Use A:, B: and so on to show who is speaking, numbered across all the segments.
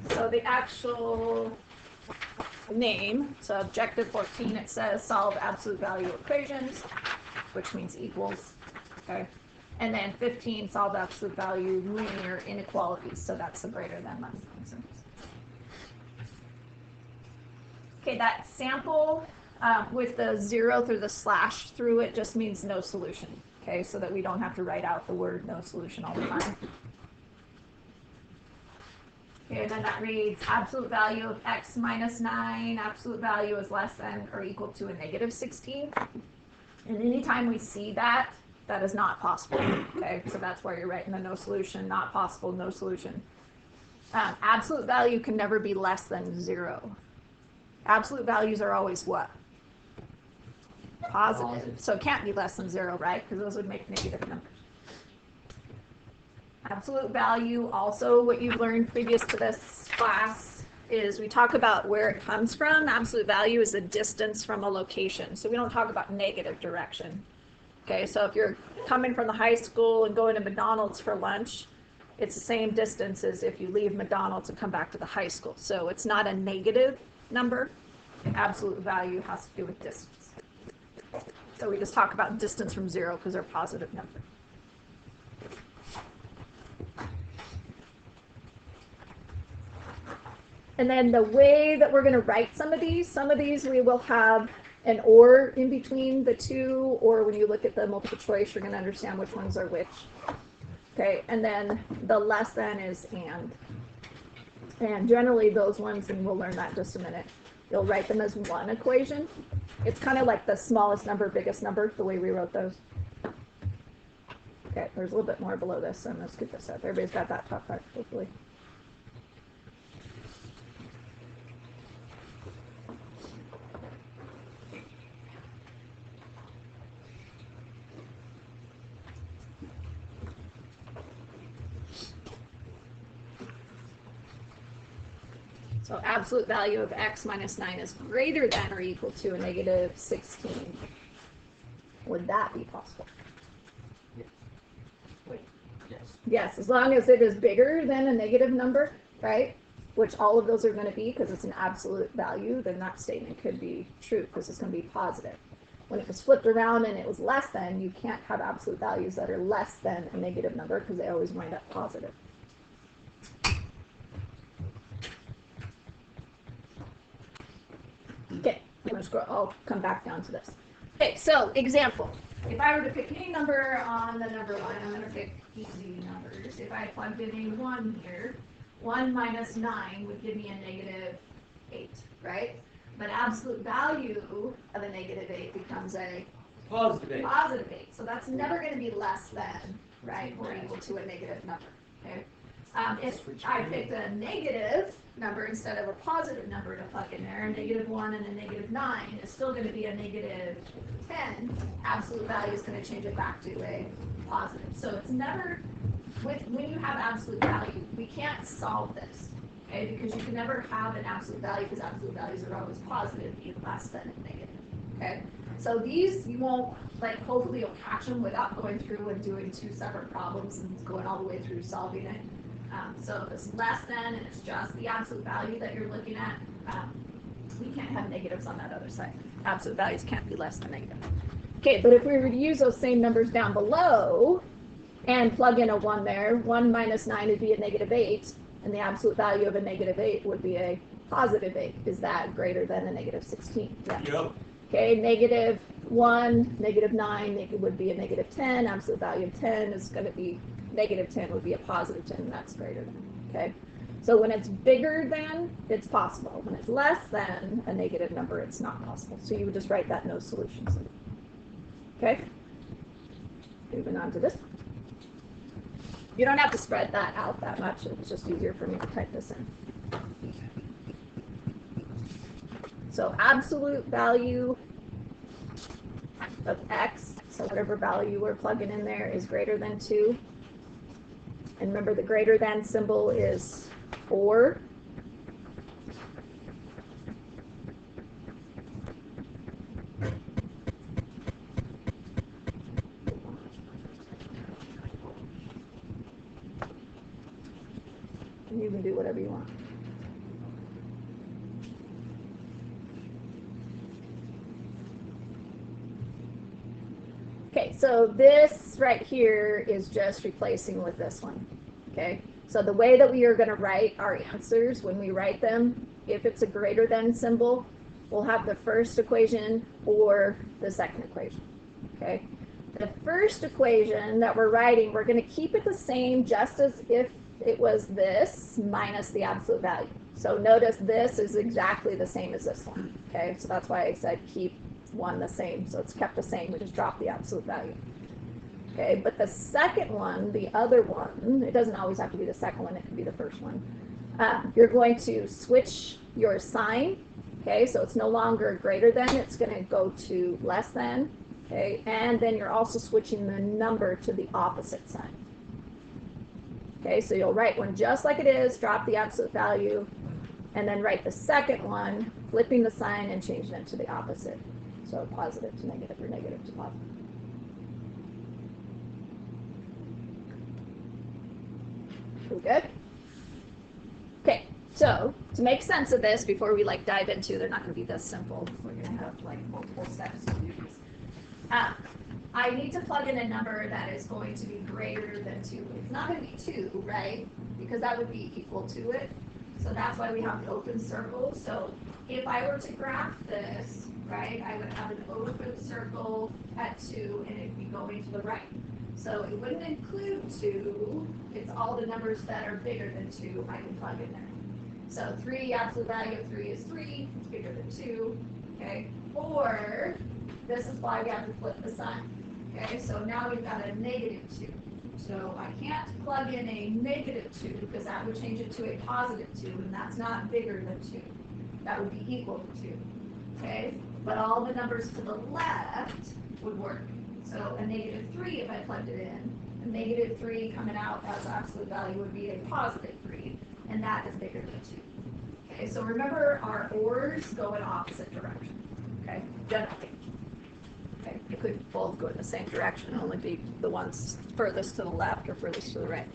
A: So the actual name, so objective 14, it says solve absolute value equations, which means equals, okay? And then 15, solve absolute value linear inequalities, so that's the greater than less than. Okay, that sample with the 0 through the slash through it just means no solution, okay? So that we don't have to write out the word no solution all the time. Okay, and then that reads absolute value of x minus 9, absolute value is less than or equal to a negative 16. And anytime we see that, that is not possible, okay? So that's why you're writing the no solution, not possible, no solution. Absolute value can never be less than 0. Absolute values are always what? Positive. So it can't be less than 0, right? Because those would make negative numbers. Absolute value, also what you've learned previous to this class, is we talk about where it comes from. Absolute value is the distance from a location. So we don't talk about negative direction. Okay, so if you're coming from the high school and going to McDonald's for lunch, it's the same distance as if you leave McDonald's and come back to the high school. So it's not a negative number. Absolute value has to do with distance. So we just talk about distance from 0 because they're positive numbers. And then the way that we're going to write some of these we will have an or in between the two, or when you look at the multiple choice, you're going to understand which ones are which. Okay, and then the less than is and. And generally those ones, and we'll learn that in just a minute, you'll write them as one equation. It's kind of like the smallest number, biggest number, the way we wrote those. Okay, there's a little bit more below this, so I'm going to scoop this up. Everybody's got that top part, hopefully. So absolute value of x minus 9 is greater than or equal to a negative 16. Would that be possible?
B: Yes.
A: Wait.
B: Yes.
A: Yes, as long as it is bigger than a negative number, right? Which all of those are going to be because it's an absolute value, then that statement could be true because it's going to be positive. When it was flipped around and it was less than, you can't have absolute values that are less than a negative number because they always wind up positive. Okay, I'll come back down to this. Okay, so example. If I were to pick any number on the number line, I'm going to pick easy numbers. If I plugged in a 1 here, 1 minus 9 would give me a negative 8, right? But absolute value of a negative 8 becomes a
B: Positive 8.
A: Positive 8. So that's never going to be less than, right, or equal to a negative number. Okay. If I picked a negative number instead of a positive number to plug in there, a negative 1 and a negative 9 is still going to be a negative 10. Absolute value is going to change it back to a positive. So it's never, when you have absolute value, we can't solve this, okay? Because you can never have an absolute value because absolute values are always positive, even less than a negative, okay? So these, you won't, like, hopefully you'll catch them without going through and doing 2 separate problems and going all the way through solving it. So if it's less than and it's just the absolute value that you're looking at, we can't have negatives on that other side. Absolute values can't be less than negative. Okay, but if we were to use those same numbers down below and plug in a 1 there, 1 minus 9 would be a negative 8, and the absolute value of a negative 8 would be a positive 8. Is that greater than a negative 16? Yeah.
B: Yep.
A: Okay, negative 1, negative 9, it would be a negative 10. Absolute value of 10 is going to be negative 10 would be a positive 10, and that's greater than. Okay, so when it's bigger than, it's possible. When it's less than a negative number, it's not possible. So you would just write that no solutions. Okay, moving on to this. You don't have to spread that out that much. It's just easier for me to type this in. So absolute value of x, so whatever value we're plugging in there, is greater than 2. And remember, the greater than symbol is or. can do whatever you want. Okay, so this right here is just replacing with this one. Okay, so the way that we are going to write our answers when we write them, if it's a greater than symbol, we'll have the first equation or the second equation. Okay, the first equation that we're writing, we're going to keep it the same just as if it was this minus the absolute value. So notice this is exactly the same as this one. Okay, so that's why I said keep one the same. So it's kept the same. We just drop the absolute value. Okay, but the second one, the other one, it doesn't always have to be the second one. It can be the first one. You're going to switch your sign. Okay, so it's no longer greater than. It's going to go to less than. Okay, and then you're also switching the number to the opposite sign. Okay, so you'll write one just like it is, drop the absolute value, and then write the second one, flipping the sign and changing it to the opposite. So positive to negative or negative to positive. We good? Okay, so to make sense of this before we dive into, they're not going to be this simple. We're going to have multiple steps to do this. I need to plug in a number that is going to be greater than 2. It's not going to be 2, right? Because that would be equal to it. So that's why we have the open circle. So if I were to graph this, right, I would have an open circle at 2, and it'd be going to the right. So it wouldn't include 2. It's all the numbers that are bigger than 2 I can plug in there. So 3, absolute value of 3 is 3. It's bigger than 2. Okay. Or this is why we have to flip the sign. Okay. So now we've got a negative 2. So I can't plug in a negative 2 because that would change it to a positive 2, and that's not bigger than 2. That would be equal to 2. Okay. But all the numbers to the left would work. So a negative 3, if I plugged it in, a negative 3 coming out as absolute value would be a positive 3, and that is bigger than 2. Okay, so remember our ORs go in opposite direction. Okay, generally. Okay, it could both go in the same direction, only be the ones furthest to the left or furthest to the right.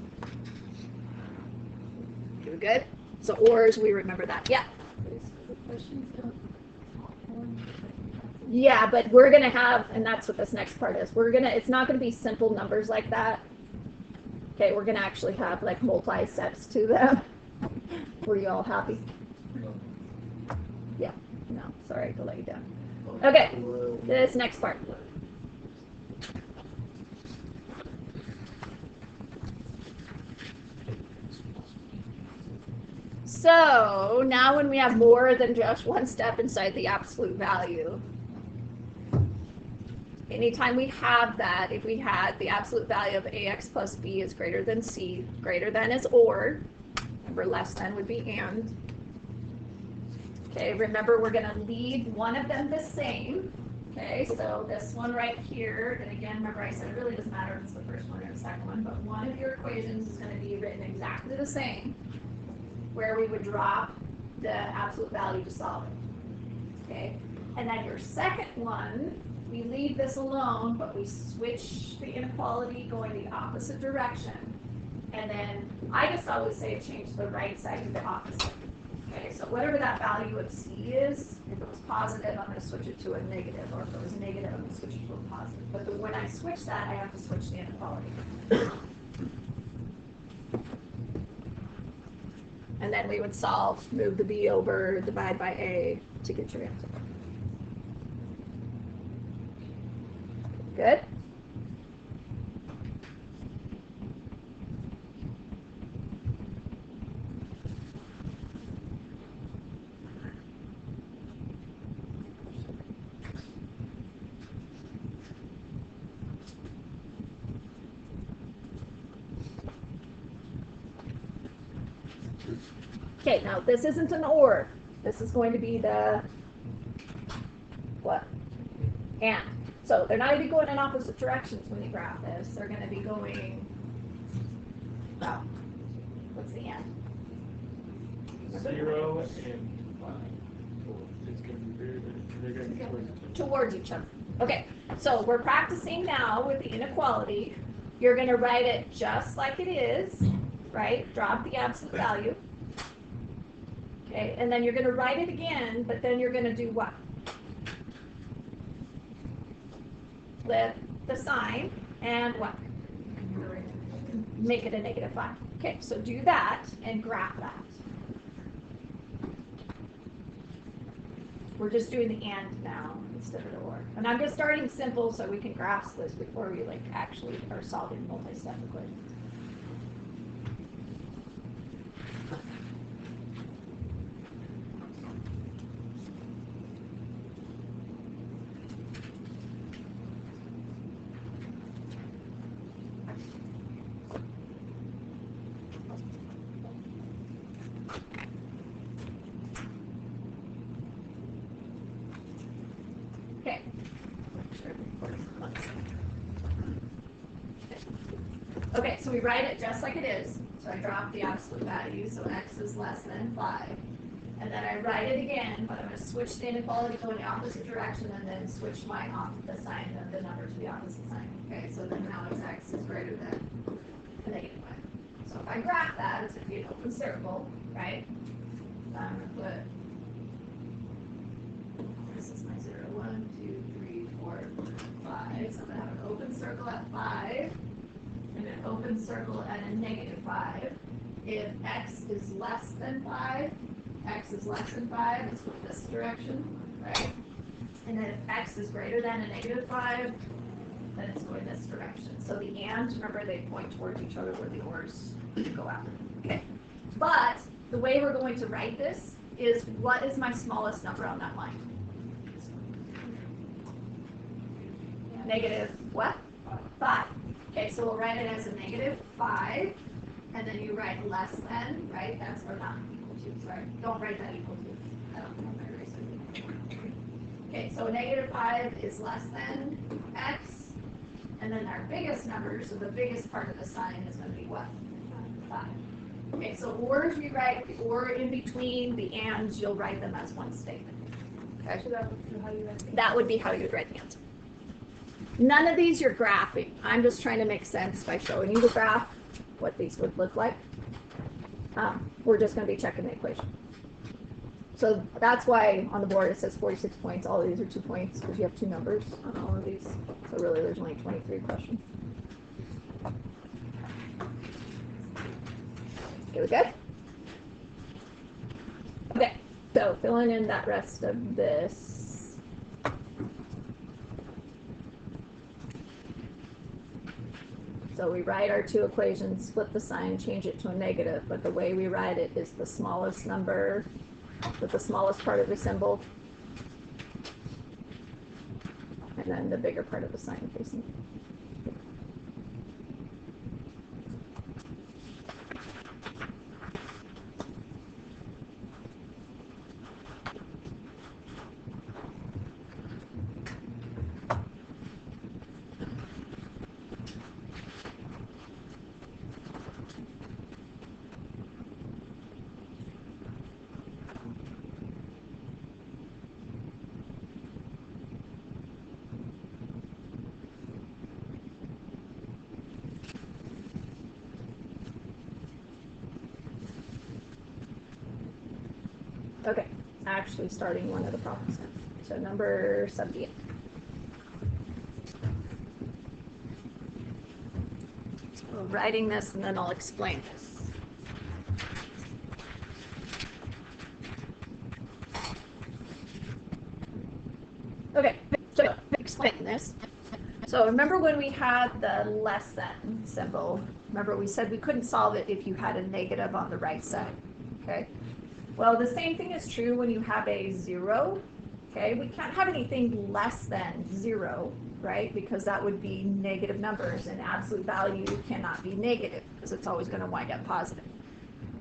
A: Okay, we good? So ORs, we remember that. Yeah. Yeah, but we're going to have, and that's what this next part is, it's not going to be simple numbers like that. Okay, we're going to actually have multi-steps to them. Were you all happy? Yeah, no, sorry to let you down. Okay, this next part. So now when we have more than just one step inside the absolute value, anytime we have that, if we had the absolute value of ax plus b is greater than c, greater than is or, remember less than would be and. Okay, remember we're going to leave one of them the same. Okay, so this one right here, and again, remember I said it really doesn't matter if it's the first one or the second one, but one of your equations is going to be written exactly the same, where we would drop the absolute value to solve it. Okay, and then your second one, we leave this alone, but we switch the inequality going the opposite direction. And then I just always say change the right side to the opposite. Okay, so whatever that value of c is, if it was positive, I'm going to switch it to a negative, or if it was negative, I'm going to switch it to a positive. But when I switch that, I have to switch the inequality. And then we would solve, move the b over, divide by a to get your answer. Good? Okay, now this isn't an or. This is going to be the what? And. So they're not going to be going in opposite directions when you graph this. They're going to be going, well, what's the end?
B: 0 and 5. It's going to be bigger than, they're going to be
A: towards each other. Okay, so we're practicing now with the inequality. You're going to write it just like it is, right? Drop the absolute value. Okay, and then you're going to write it again, but then you're going to do what? Flip the sign and what? Make it a -5. Okay, so do that and graph that. We're just doing the and now instead of the or. And I'm just starting simple so we can grasp this before we like actually are solving multi-step equations. Okay. Okay, so we write it just like it is. So I drop the absolute value, so x is less than 5. And then I write it again, but I'm going to switch the inequality, go in the opposite direction, and then switch the sign of the number to the opposite sign. Okay, so then now it's x is greater than a -5. So if I graph that, it's going to be an open circle, right? So I'm going to put, this is my 0, 1, 2, 3, 4, 5. So I'm going to have an open circle at 5. And an open circle at a -5. If x is less than 5, x is less than 5, it's going this direction, right? And then if x is greater than a -5, then it's going this direction. So the and, remember, they point towards each other where the ors go out. Okay. But the way we're going to write this is, what is my smallest number on that line? Negative what? 5. Okay, so we'll write it as a -5, and then you write less than, right? That's or not equal to, sorry. Don't write that equal to. I don't have my eraser. Okay, so a -5 is less than x, and then our biggest number, so the biggest part of the sign is going to be what? 5. Okay, so ors we write the or in between, the ands you'll write them as one statement. Okay, so that would be how you write it. That would be how you'd write the answer. None of these you're graphing. I'm just trying to make sense by showing you the graph, what these would look like. We're just going to be checking the equation. So that's why on the board it says 46 points. All of these are 2 points because you have 2 numbers on all of these. So really there's only 23 questions. Okay, we good? Okay, so filling in that rest of this. So we write our 2 equations, flip the sign, change it to a negative, but the way we write it is the smallest number with the smallest part of the symbol, and then the bigger part of the sign facing. Okay, actually starting one of the problems now. So number 78. So writing this and then I'll explain this. Okay, so explain this. So remember when we had the less than symbol, remember we said we couldn't solve it if you had a negative on the right side, okay? Well, the same thing is true when you have a 0, okay? We can't have anything less than 0, right? Because that would be negative numbers, and absolute value cannot be negative because it's always going to wind up positive.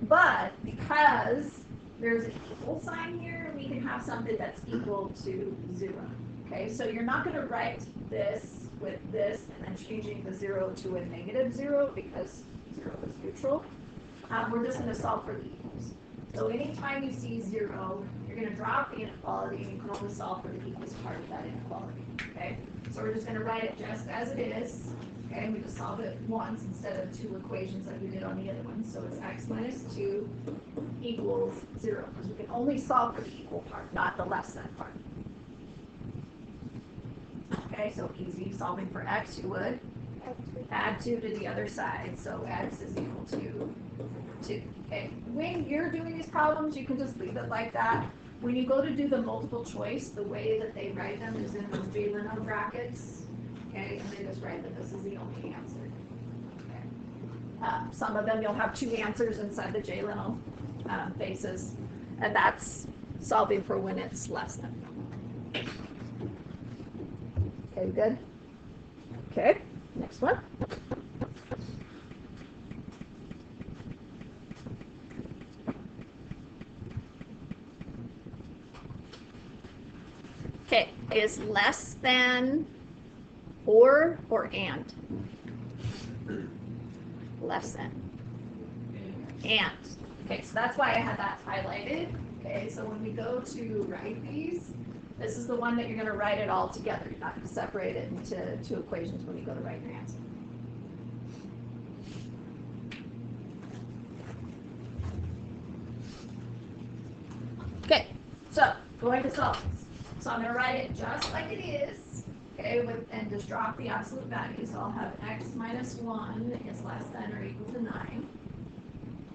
A: But because there's an equal sign here, we can have something that's equal to 0, okay? So you're not going to write this with this and then changing the 0 to a -0 because 0 is neutral. We're just going to solve for the equals. So anytime you see 0, you're you're going to drop the inequality, and you can only solve for the equals part of that inequality. Okay, so we're just going to write it just as it is. Okay, we just solve it once instead of two equations like we did on the other one. So it's x minus 2 equals 0, because we can only solve for the equal part, not the less than part. Okay, so easy solving for x, you would add 2 to the other side, so x is equal to 2. Okay, when you're doing these problems, you can just leave it like that. When you go to do the multiple choice, the way that they write them is in those J-Leno brackets. Okay, and they just write that this is the only answer. Okay. Some of them you'll have 2 answers inside the J-Leno bases, and that's solving for when it's less than. Okay, good? Okay, next one. Okay, is less than or and? Less than. And. Okay, so that's why I had that highlighted. Okay, so when we go to write these, this is the one that you're going to write it all together. You're not going to separate it into 2 equations when you go to write your answer. Okay, so going to solve this. So I'm going to write it just like it is, okay, and just drop the absolute value. So I'll have x minus 1 is less than or equal to 9.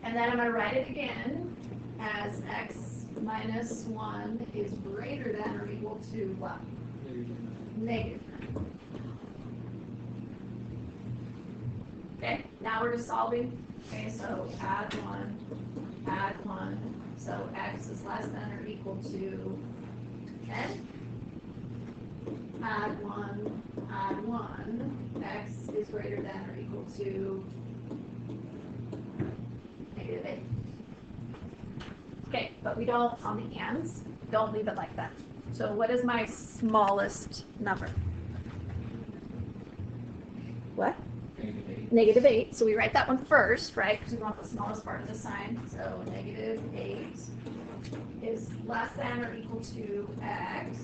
A: And then I'm going to write it again as x minus 1 is greater than or equal to what? Negative 9. Okay, now we're just solving. Okay, so add 1. So x is less than or equal to 10. Add 1. X is greater than or equal to negative 8. Okay, but we don't, on the ands, don't leave it like that. So what is my smallest number? What? Negative 8. So we write that one first, right? Because we want the smallest part of the sign. So negative 8 is less than or equal to x,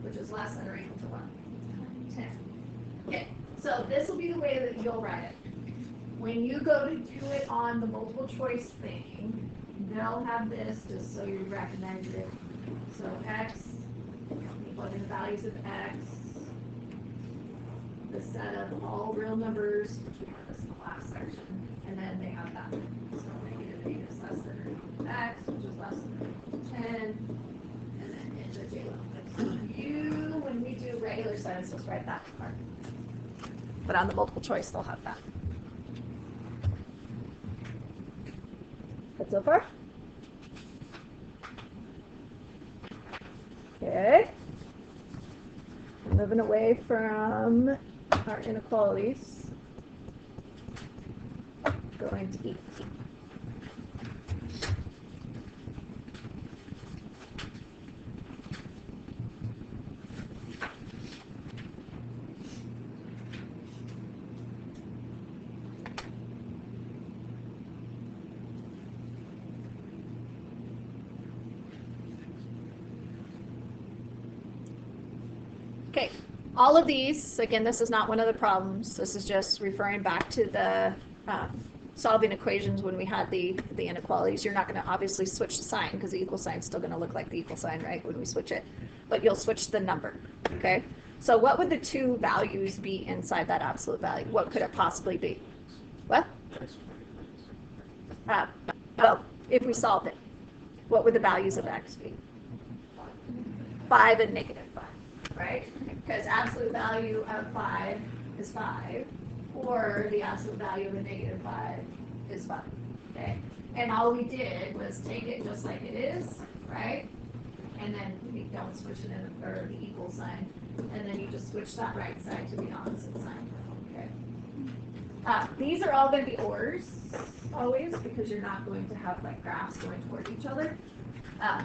A: which is less than or equal to what? 10. Okay, so this will be the way that you'll write it. When you go to do it on the multiple choice thing, they'll have this just so you recognize it. So x, you plug in the values of x, the set of all real numbers, which we have this in the last section, and then they have that. So negative 8 is less than or equal to x, which is less than 10, and then into J-Leno. So you, when we do regular science, just write that part. But on the multiple choice, they'll have that. Good so far? Okay. Moving away from our inequalities. Going to E. Okay, all of these, again, this is not one of the problems. This is just referring back to the solving equations when we had the inequalities. You're not going to obviously switch the sign because the equal sign is still going to look like the equal sign, right, when we switch it. But you'll switch the number, okay? So what would the 2 values be inside that absolute value? What could it possibly be? What? Well, if we solved it, what would the values of x be? 5 and negative 5. Right? Because absolute value of 5 is 5, or the absolute value of a negative 5 is 5. Okay? And all we did was take it just like it is, right? And then we don't switch it in, or the equal sign, and then you just switch that right side to the opposite sign. Okay? These are all going to be ors, because you're not going to have like graphs going toward each other. I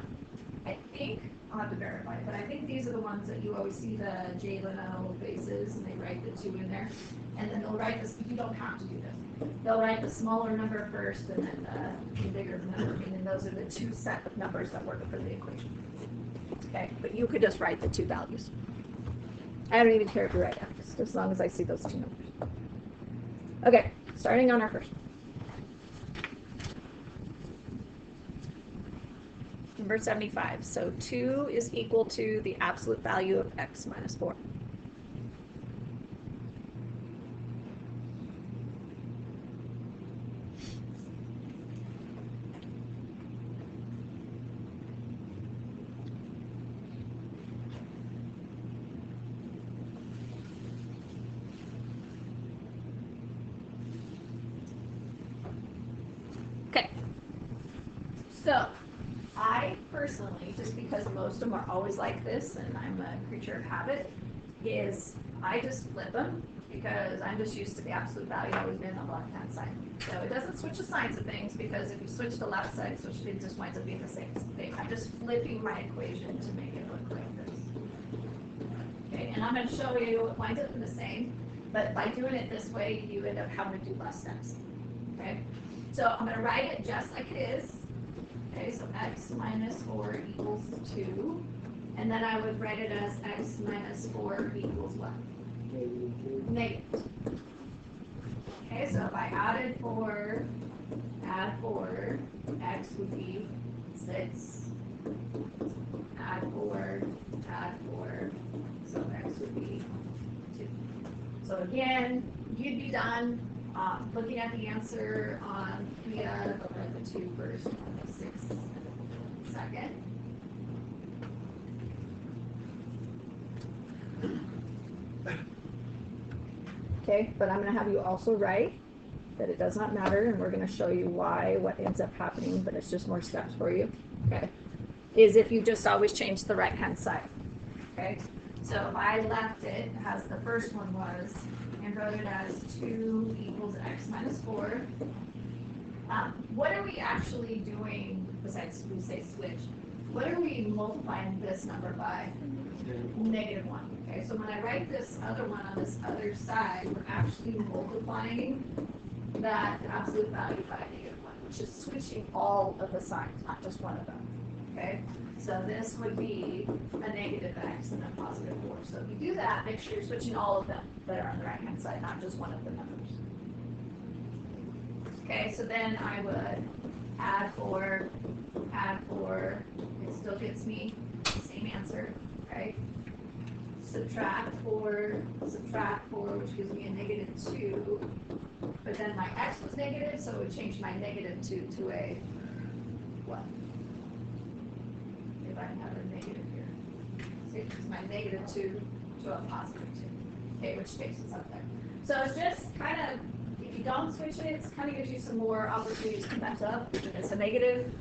A: think I'll have to verify it, but I think these are the ones that you always see the J Leno faces, and they write the 2 in there. And then they'll write this, you don't have to do this. They'll write the smaller number first, and then the bigger number, and then those are the 2 set of numbers that work for the equation. Okay, but you could just write the 2 values. I don't even care if you write X, as long as I see those 2 numbers. Okay, starting on our first one. Number 75. So 2 is equal to the absolute value of x minus 4. Okay. So I personally, just because most of them are always like this, and I'm a creature of habit, is I just flip them because I'm just used to the absolute value always being on the left-hand side. So it doesn't switch the signs of things, because if you switch the left side, it just winds up being the same thing. I'm just flipping my equation to make it look like this. Okay, and I'm going to show you it winds up in the same, but by doing it this way, you end up having to do less steps. Okay, so I'm going to write it just like it is. Okay, so x minus 4 equals 2. And then I would write it as x minus 4 equals what? Negative. Okay, so if I added 4, add 4, x would be 6. Add 4, so x would be 2. So again, you'd be done looking at the answer on via the 2 first, 6 second. Okay, but I'm going to have you also write that it does not matter, and we're going to show you why, what ends up happening, but it's just more steps for you. Okay, is if you just always change the right hand side. Okay, so if I left it as the first one was, and wrote it as 2 equals x minus 4, what are we actually doing besides we say switch? What are we multiplying this number by? Negative 1. Okay, so when I write this other one on this other side, we're actually multiplying that absolute value by negative 1, which is switching all of the signs, not just one of them. Okay, so this would be a negative x and a positive 4. So if you do that, make sure you're switching all of them that are on the right hand side, not just one of the numbers. Okay, so then I would add 4, it still gets me the same answer, right? Subtract 4, which gives me a negative 2, but then my x was negative, so it would change my negative 2 to a what? If I have a negative here. So it's my negative 2 to a positive 2, okay, which spaces up there. So it's just kind of, if you don't switch it, it kind of gives you some more opportunities to mess up. It's a negative,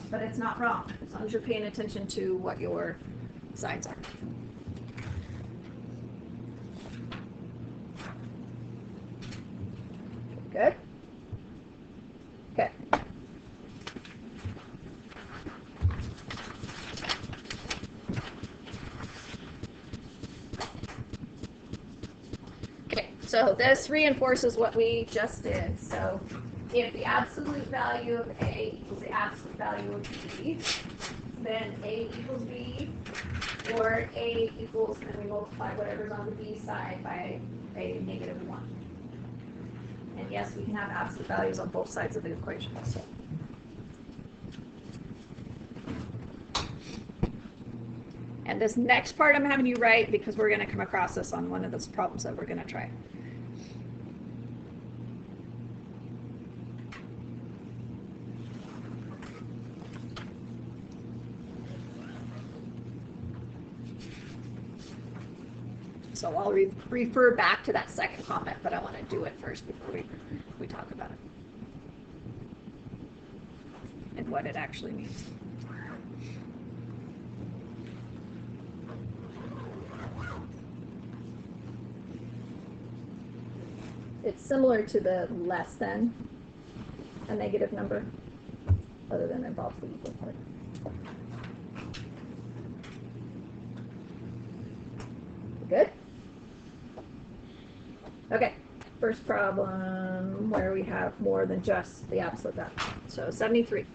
A: but it's not wrong, as long as you're paying attention to what your signs are. Good? Okay. Okay, so this reinforces what we just did. So if the absolute value of A equals the absolute value of B, then A equals B, or A equals, and we multiply whatever's on the B side by a negative 1. And yes, we can have absolute values on both sides of the equation. So. And this next part I'm having you write because we're going to come across this on one of those problems that we're going to try. So I'll refer back to that second comment, but I want to do it first before we talk about it and what it actually means. It's similar to the less than a negative number, other than it involves the equal part. Good? Okay, first problem where we have more than just the absolute value. So 73.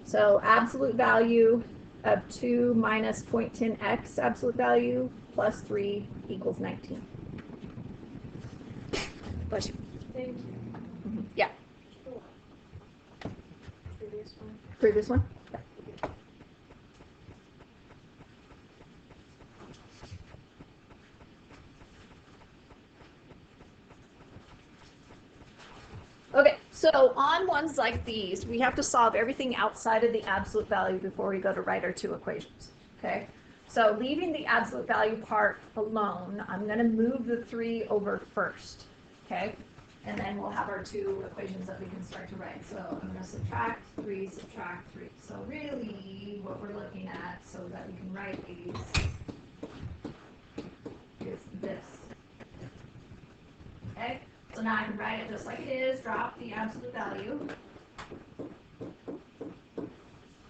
A: So absolute value of 2 minus 0.10x absolute value plus 3 equals 19. Bless you.
C: Thank you.
A: Yeah.
C: Previous one.
A: Previous one? Okay, so on ones like these, we have to solve everything outside of the absolute value before we go to write our two equations, okay? So leaving the absolute value part alone, I'm going to move the 3 over first, okay? And then we'll have our two equations that we can start to write. So I'm going to subtract 3, subtract 3. So really what we're looking at so that we can write these is this, okay? So now I can write it just like it is, drop the absolute value.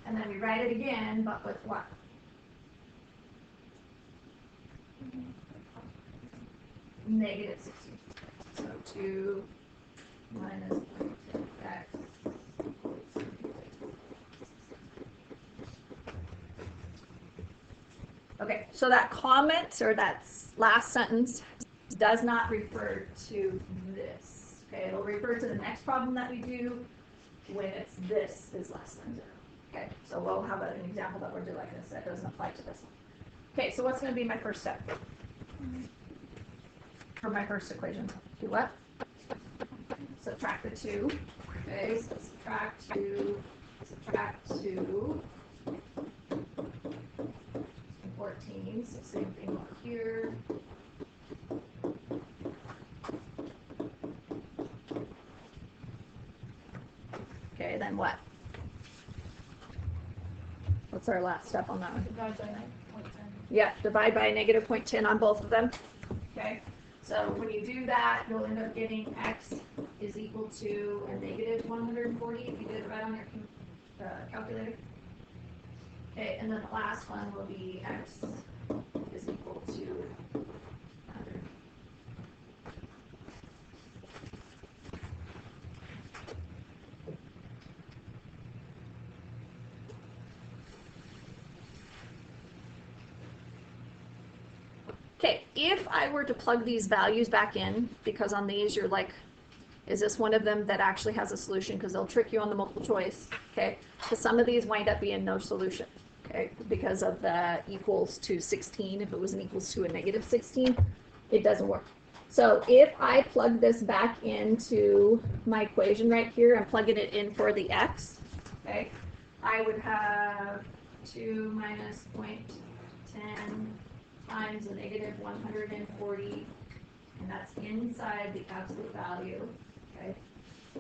A: And then we write it again, but with what? Negative 16. So 2 minus x. Okay, so that comment or that last sentence does not refer to this. Okay, it'll refer to the next problem that we do when it's this is less than 0. Okay, so we'll have an example that we'll do like this that doesn't apply to this one. Okay, so what's going to be my first step? For my first equation, do what? Subtract the 2. Okay, so subtract 2, subtract 2. 14, so same thing over here. Okay, then what? What's our last step on that one?
C: Divide by 9.10.
A: Yeah, divide by negative 0.10 on both of them. Okay, so when you do that, you'll end up getting x is equal to a negative 140 if you did it right on your calculator. Okay, and then the last one will be x is equal to 100. Okay, if I were to plug these values back in, because on these you're like, is this one of them that actually has a solution? Because they'll trick you on the multiple choice, okay? Because some of these wind up being no solution, okay? Because of the equals to 16, if it was an equals to a negative 16, it doesn't work. So if I plug this back into my equation right here, I'm plugging it in for the x, okay? I would have 2 minus 0.10 times a negative 140, and that's inside the absolute value, okay,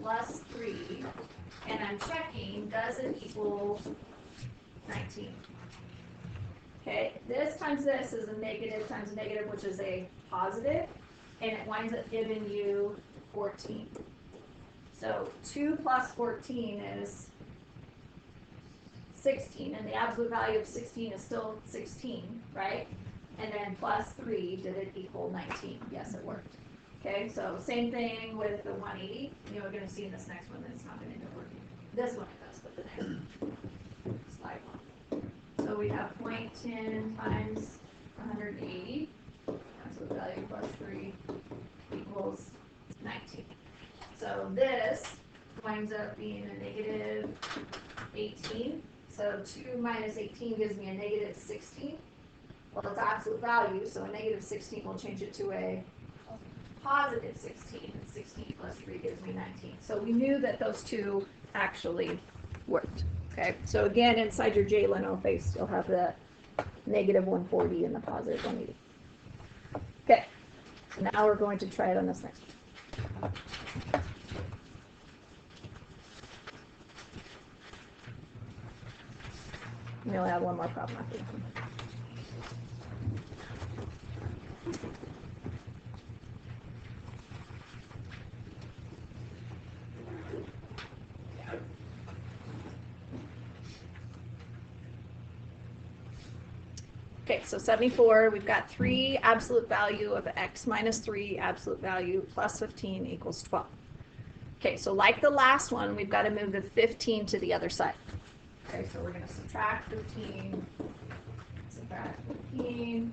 A: plus 3, and I'm checking, does it equal 19? Okay, this times this is a negative times a negative, which is a positive, and it winds up giving you 14. So 2 plus 14 is 16, and the absolute value of 16 is still 16, right? And then plus 3, did it equal 19? Yes, it worked. Okay, so same thing with the 180. You know, we're going to see in this next one that it's not going to end up working. This one it does, but the next slide one. So we have 0.10 times 180. Absolute value plus 3 equals 19. So this winds up being a negative 18. So 2 minus 18 gives me a negative 16. Well, it's absolute value, so a negative 16 will change it to a positive 16, and 16 plus 3 gives me 19. So we knew that those two actually worked. Okay, so again, inside your J Leno face, you'll have the negative 140 and the positive 180. Okay, so now we're going to try it on this next one. We only have one more problem after this one. Okay, so 74, we've got 3 absolute value of x minus 3 absolute value plus 15 equals 12. Okay, so like the last one, we've got to move the 15 to the other side. Okay, so we're going to subtract 15, subtract 15.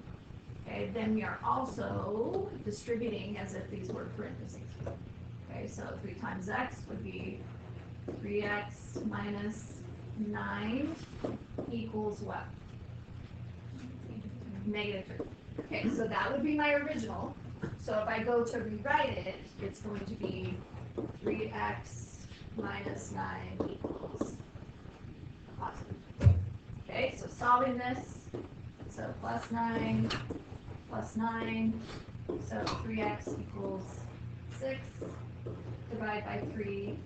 A: Okay, then we are also distributing as if these were parentheses. Okay, so 3 times x would be 3x minus 9 equals what? Negative 3. Okay, so that would be my original. So if I go to rewrite it, it's going to be 3x minus 9 equals positive. Okay, so solving this, so plus 9, so 3x equals 6, divide by 3,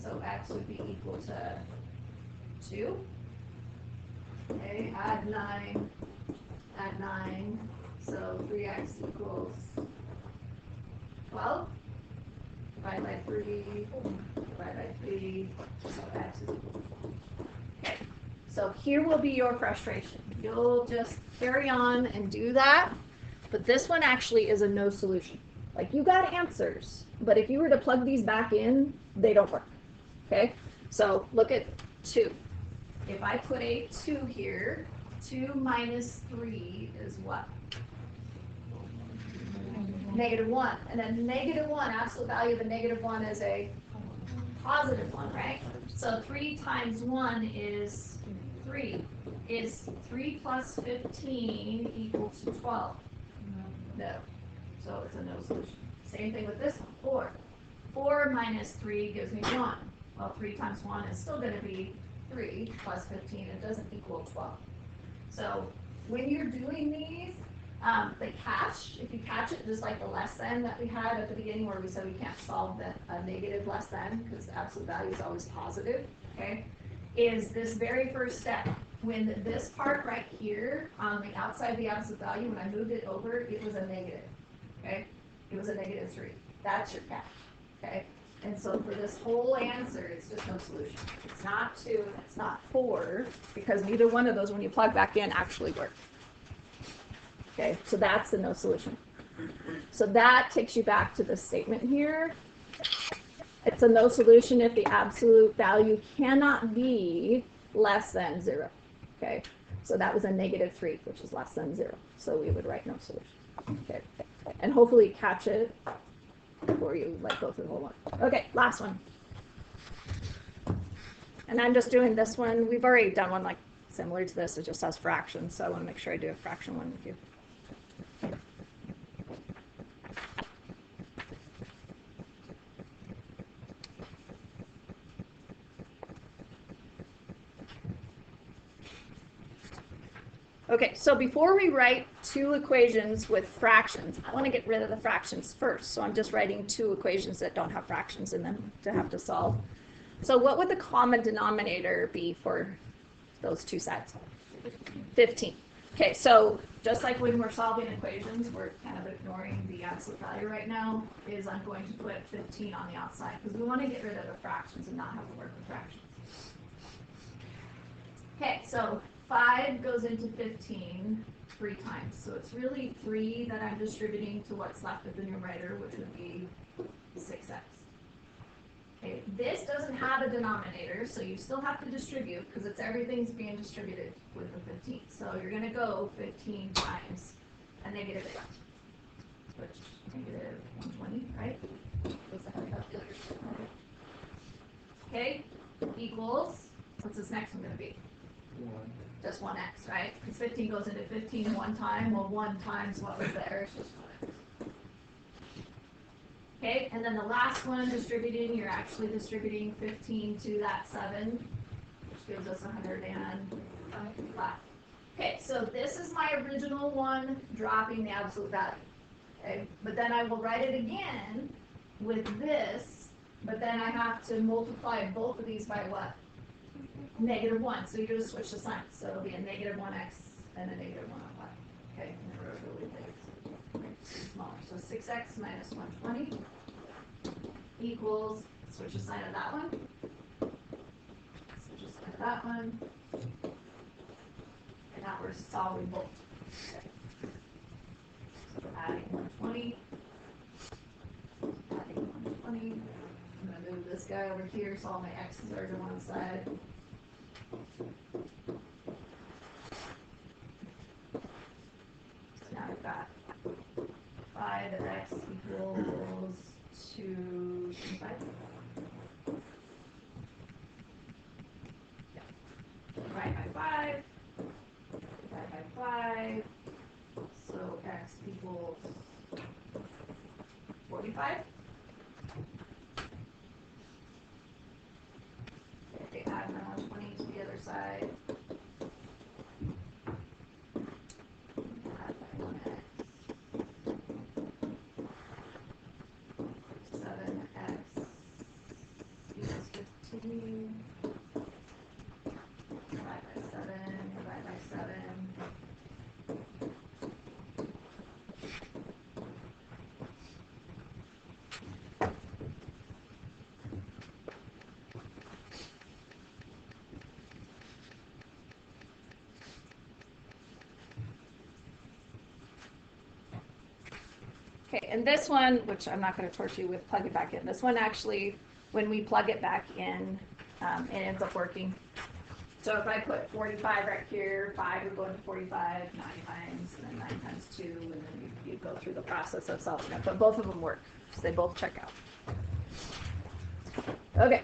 A: so x would be equal to 2. Okay, add 9, so 3x equals 12. Divide by 3, so x is equal to 12. Okay, so here will be your frustration. You'll just carry on and do that, but this one actually is a no solution. Like, you got answers, but if you were to plug these back in, they don't work. Okay, so look at 2. If I put a 2 here, 2 minus 3 is what? Negative 1. And then negative 1, absolute value of the negative 1 is a positive 1, right? So 3 times 1 is 3. Is 3 plus 15 equal to 12? No. So it's a no solution. Same thing with this one, 4. 4 minus 3 gives me 1. Well, 3 times 1 is still going to be 3 plus 15. It doesn't equal 12. So when you're doing these, the catch, if you catch it just like the less than that we had at the beginning where we said we can't solve a negative less than because the absolute value is always positive, okay, is this very first step. When this part right here on the outside of the absolute value, when I moved it over, it was a negative, okay? It was a negative 3. That's your catch, okay? And so for this whole answer, it's just no solution. It's not 2 and it's not 4 because neither one of those, when you plug back in, actually work. Okay, so that's the no solution. So that takes you back to the statement here. It's a no solution if the absolute value cannot be less than 0. Okay, so that was a negative 3, which is less than 0. So we would write no solution. Okay, and hopefully catch it before you like go through the whole one. Okay, last one. And I'm just doing this one. We've already done one like similar to this. It just has fractions, so I want to make sure I do a fraction one with you. Okay, so before we write 2 equations with fractions, I want to get rid of the fractions first. So I'm just writing 2 equations that don't have fractions in them to have to solve. So what would the common denominator be for those 2 sides? 15. Okay, so just like when we're solving equations, we're kind of ignoring the absolute value right now, is I'm going to put 15 on the outside because we want to get rid of the fractions and not have to work with fractions. Okay, so 5 goes into 15 3 times. So it's really 3 that I'm distributing to what's left of the numerator, which would be 6x. Okay, this doesn't have a denominator, so you still have to distribute because it's everything's being distributed with the 15. So you're going to go 15 times a negative 8, which is negative 120, right? Okay, equals, what's this next one going to be? Just 1x, right? Because 15 goes into 15 one time. Well, 1 times what was there is just 1x. Okay, and then the last one, distributing, you're actually distributing 15 to that 7, which gives us 105. Okay, so this is my original one, dropping the absolute value. Okay, but then I will write it again with this, but then I have to multiply both of these by what? Negative 1, so you just switch the signs. So it'll be a negative 1x and a negative 1 on y. Okay, and the row really big, smaller. So 6x minus 120 equals, switch the sign of that one, switch the sign of that one. now we're solving both. Okay. So we're adding 120. Adding 120. I'm going to move this guy over here so all my x's are to one side. So now we've got 5x equals 225. Yeah. Divide by 5. Divide by 5. So x equals 45. Okay, add my 120 to the other side. Add my 1x. 7x equals 15. Divide by 7. Divide by 7. Okay, and this one, which I'm not going to torture you with, plug it back in. This one actually, when we plug it back in, it ends up working. So if I put 45 right here, 5 would go into 45, 9 times, and then 9 times 2, and then you go through the process of solving it. But both of them work, so they both check out. Okay.